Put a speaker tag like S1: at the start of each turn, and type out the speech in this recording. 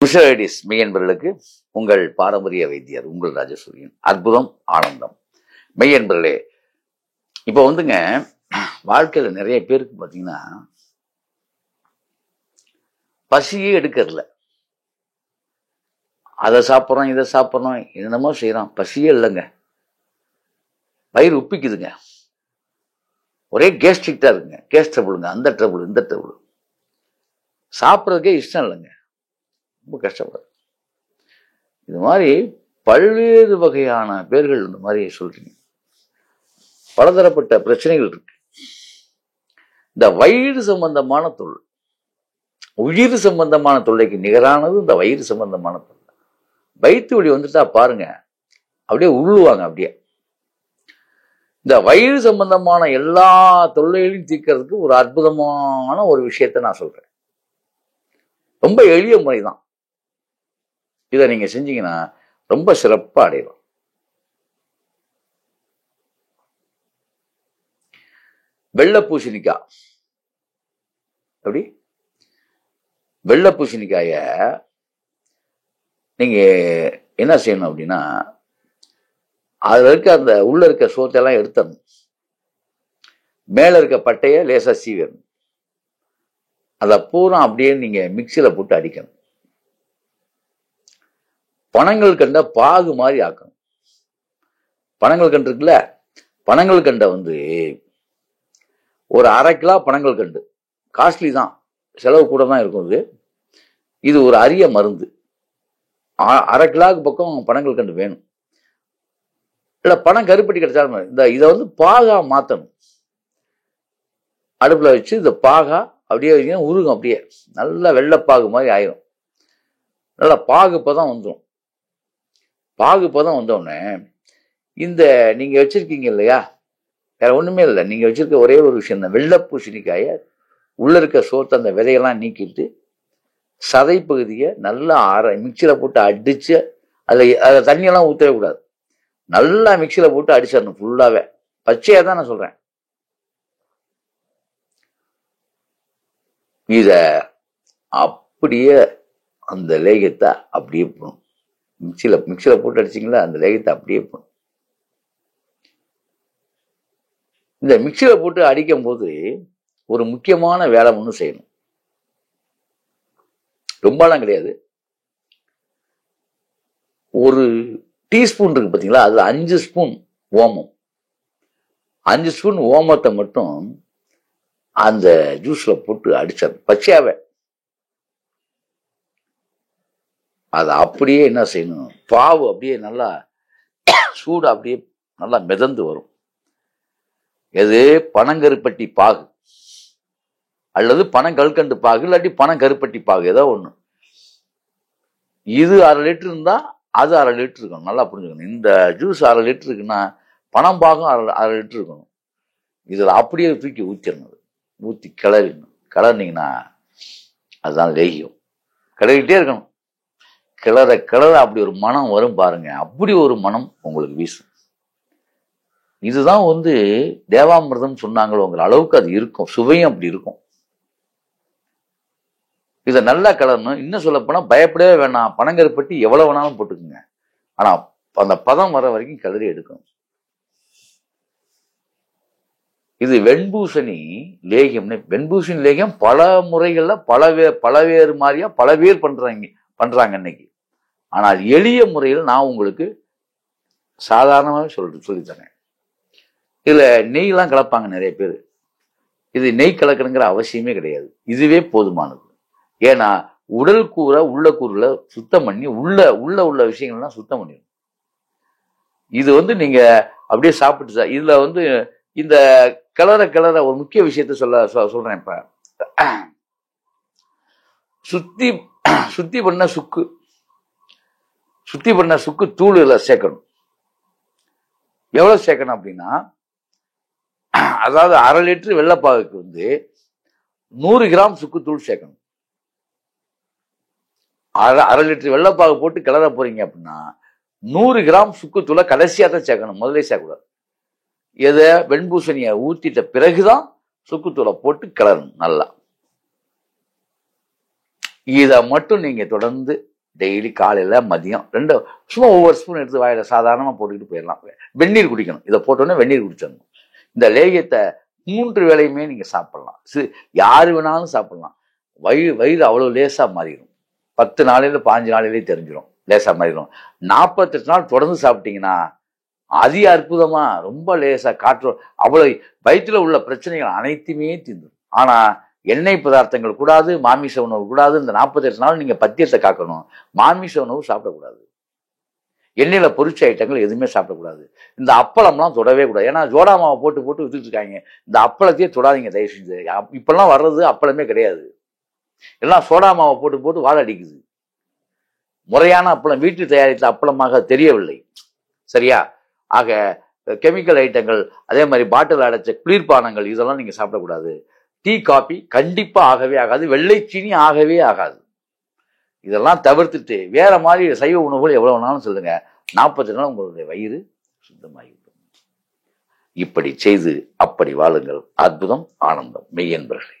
S1: Mister மெய்யன்பர்களுக்கு உங்கள் பாரம்பரிய வைத்தியர் உங்கள் ராஜசூரியன். அற்புதம் ஆனந்தம். மெய்யன்பர்களே, இப்போ வந்துங்க வாழ்க்கையில நிறைய பேருக்கு பார்த்தீங்கன்னா பசியே எடுக்கிறதில்ல. அதை சாப்பிட்றோம், இதை சாப்பிட்றோம், என்னமோ செய்யறோம், பசியே இல்லைங்க. வயிறு உப்பிக்குதுங்க, ஒரே கேஸ்ட்ரிக் தான் இருக்குங்க, கேஸ் ட்ரபிளுங்க, அந்த ட்ரபிள் இந்த ட்ரபிள், சாப்பிட்றதுக்கே இஷ்டம் இல்லைங்க, ரொம்ப கஷ்டப்படுது. இது மாதிரி பல்வேறு வகையான பேர்கள் இந்த மாதிரி சொல்றீங்க. பலதரப்பட்ட பிரச்சனைகள் இருக்கு. இந்த வயிறு சம்பந்தமான தொழில், உயிர் சம்பந்தமான தொல்லைக்கு நிகரானது இந்த வயிறு சம்பந்தமான தொல்லை. வயிற்று வலி வந்துட்டா பாருங்க, அப்படியே உள்ளுவாங்க. அப்படியே இந்த வயிறு சம்பந்தமான எல்லா தொல்லைகளையும் தீர்க்கறதுக்கு ஒரு அற்புதமான ஒரு விஷயத்த நான் சொல்றேன். ரொம்ப எளிய முறைதான். இதை நீங்க செஞ்சீங்கன்னா ரொம்ப சிறப்பா அடையலாம். வெள்ளை பூசணிக்காய், அப்படி வெள்ளை பூசணிக்காய நீங்க என்ன செய்யணும் அப்படின்னா, அதுல இருக்க அந்த உள்ள இருக்க சோத்தையெல்லாம் எடுத்துடணும். மேல இருக்க பட்டைய லேசா சீவிடணும். அதை பூரா அப்படியே நீங்க மிக்சியில போட்டு அடிக்கணும். பனங்கள் கண்ட பாகு மாதிரி ஆக்கணும். பனங்கள் கண்டு இருக்குல்ல, பனங்கள் கண்டை வந்து ஒரு 1/2 கிலோ பனங்கள் கண்டு, காஸ்ட்லி தான், செலவு கூட தான் இருக்கும். இது ஒரு அரிய மருந்து. 1/2 கிலோவுக்கு பக்கம் பனங்கள் கண்டு வேணும். இல்ல பணம் கருப்பட்டி கிடைச்சாலும் இதை வந்து பாகா மாத்தணும். அடுப்புல வச்சு இந்த பாகா அப்படியே உருகும், அப்படியே நல்லா வெள்ளைப்பாகு மாதிரி ஆயிரும். நல்லா பாகுப்பதான் வந்துடும். பாகுப்பதான் வந்தோடனே இந்த நீங்க வச்சிருக்கீங்க இல்லையா, வேற ஒண்ணுமே இல்லை, நீங்க வச்சிருக்க ஒரே ஒரு விஷயம் தான், வெள்ளை பூசணிக்காய உள்ள இருக்க சோத்தை அந்த விதையெல்லாம் நீக்கிட்டு சதை பகுதியை நல்லா மிக்சியில போட்டு அடிச்சு, அதை தண்ணியெல்லாம் ஊற்றவே கூடாது, நல்லா மிக்சியில போட்டு அடிச்சிடணும் ஃபுல்லாவே. பச்சையா தான் நான் சொல்றேன். இத அப்படியே அந்த லேகியத்தை அப்படியே போகணும். மிக்சியில போட்டு அடிச்சிங்களா, அந்த லேகியத்தை அப்படியே போகணும். இந்த மிக்சியில போட்டு அடிக்கும் போது ஒரு முக்கியமான வேலை ஒண்ணு செய்யணும். ரொம்பலாம் கிடையாது. ஒரு டீஸ்பூன் இருக்கு பார்த்தீங்களா, அதுல 5 ஸ்பூன் ஓமம், 5 ஸ்பூன் ஓமத்தை மட்டும் அந்த ஜூஸ்ல போட்டு அடிச்சாரு பச்சையாவே. அதை அப்படியே என்ன செய்யணும், பாவு அப்படியே நல்லா சூடு அப்படியே நல்லா மிதந்து வரும். எது, பனங்கருப்பட்டி பாகு அல்லது பனங்கல்கண்டு பாகு, இல்லாட்டி பனங்கருப்பட்டி பாகு, ஏதோ ஒண்ணு. இது 1/2 லிட்டர் இருந்தா அது 1/2 லிட்டர் இருக்கணும். நல்லா புரிஞ்சுக்கணும். இந்த ஜூஸ் 1/2 லிட்டர் இருக்குன்னா பனம் பாகம் 1/2 லிட்டர் இருக்கணும். இதுல அப்படியே தூக்கி ஊத்திடணும். ஊத்தி கிளறிடணும். கிளறினீங்கன்னா அதுதான் லேகியம். கிளறிக்கிட்டே இருக்கணும். கிளற கிளற அப்படி ஒரு மனம் வரும் பாருங்க. அப்படி ஒரு மனம் உங்களுக்கு வீசும். இதுதான் வந்து தேவாமிர்தம் சொன்னாங்களோங்கிற அளவுக்கு அது இருக்கும். சுவையும் அப்படி இருக்கும். இதை நல்லா கிளறணும். இன்னும் சொல்ல போனா பயப்படவே வேணாம், பனங்கருப்பட்டி எவ்வளவு வேணாலும் போட்டுக்குங்க. ஆனா அந்த பதம் வர வரைக்கும் கிளறி எடுக்கணும். இது வெண்பூசணி லேகியம்னு. வெண்பூசணி லேகியம் பல முறைகள்ல பலவேறு மாதிரியா பல பேர் பண்றாங்க இன்னைக்கு. ஆனால் எளிய முறையில் நான் உங்களுக்கு சாதாரணமாகவே சொல்லித்தரேன். இதுல நெய்லாம் கலப்பாங்க நிறைய பேர். இது நெய் கலக்கணுங்கிற அவசியமே கிடையாது. இதுவே போதுமானது. ஏன்னா உடல் கூரை உள்ள கூறுல சுத்தம் பண்ணி உள்ள விஷயங்கள்லாம் சுத்தம் பண்ணிடும். இது வந்து நீங்க அப்படியே சாப்பிட்டு இதுல வந்து இந்த கிளற ஒரு முக்கிய விஷயத்த சொல்றேன். இப்ப சுத்தி பண்ண சுக்கு தூள் இதுல சேர்க்கணும். எவ்வளவு சேர்க்கணும் அப்படின்னா, அதாவது 1/2 லிட்டர் வெள்ளைப்பாகுக்கு வந்து 100 கிராம் சுக்குத்தூள் சேர்க்கணும். 1/2 லிட்டர் வெள்ளைப்பாகு போட்டு கிளற போறீங்க அப்படின்னா 100 கிராம் சுக்குத்தூளை கடைசியா தான் சேர்க்கணும், முதலே சேர்க்கக்கூடாது. எதை, வெண்பூசணியை ஊத்திட்ட பிறகுதான் சுக்குத்தூளை போட்டு கிளறணும் நல்லா. இதை மட்டும் நீங்க தொடர்ந்து டெய்லி காலையில் மதியம் ரெண்டு சும்மா ஒவ்வொரு ஸ்பூன் எடுத்து வாயில சாதாரணமாக போட்டுக்கிட்டு போயிடலாம். வெந்நீர் குடிக்கணும். இதை போட்டோன்னே வெந்நீர் குடிச்சிடணும். இந்த லேகியத்தை 3 வேளையுமே நீங்கள் சாப்பிடலாம். யார் வேணாலும் சாப்பிடலாம். வயிறு அவ்வளோ லேசாக மாறிடும். 10 நாளையில் 15 நாளையிலே தெரிஞ்சிடும், லேசாக மாறிடும். 48 நாள் தொடர்ந்து சாப்பிட்டீங்கன்னா அதி அற்புதமா ரொம்ப லேசா காற்று அவ்வளோ வயிற்றுல உள்ள பிரச்சனைகள் அனைத்துமே தீர்ந்துடும். ஆனா எண்ணெய் பதார்த்தங்கள் கூடாது, மாமிச உணவு கூடாது. இந்த 48 நாள் நீங்க பத்தியத்தை காக்கணும். மாமிச உணவு சாப்பிடக்கூடாது. எண்ணெயில பொரிச்ச ஐட்டங்கள் எதுவுமே சாப்பிடக்கூடாது. இந்த அப்பளம்லாம் தொடவே கூடாது. ஏன்னா ஜோடா மாவை போட்டு போட்டு வித்துட்டு இருக்காங்க. இந்த அப்பளத்தையே தொடாதீங்க தயவு செஞ்சு. இப்பெல்லாம் வர்றது அப்பளமே கிடையாது. எல்லாம் சோடா மாவை போட்டு போட்டு வாழ அடிக்குது. முறையான அப்பளம் வீட்டில் தயாரித்த அப்பளமாக தெரியவில்லை. சரியா? ஆக கெமிக்கல் ஐட்டங்கள், அதே மாதிரி பாட்டில் அடைச்ச குளிர்பானங்கள் இதெல்லாம் நீங்க சாப்பிடக்கூடாது. டீ காபி கண்டிப்பா ஆகவே ஆகாது. வெள்ளைச்சீனி ஆகவே ஆகாது. இதெல்லாம் தவிர்த்துட்டு வேற மாதிரி சைவ உணவுகள் எவ்வளவு வேணாலும் சொல்லுங்க. 40 நாள் உங்களுடைய வயிறு சுத்தமாகிவிடும். இப்படி செய்து அப்படி வாழுங்கள். அற்புதம், ஆனந்தம். மெய்யன்பர்களே.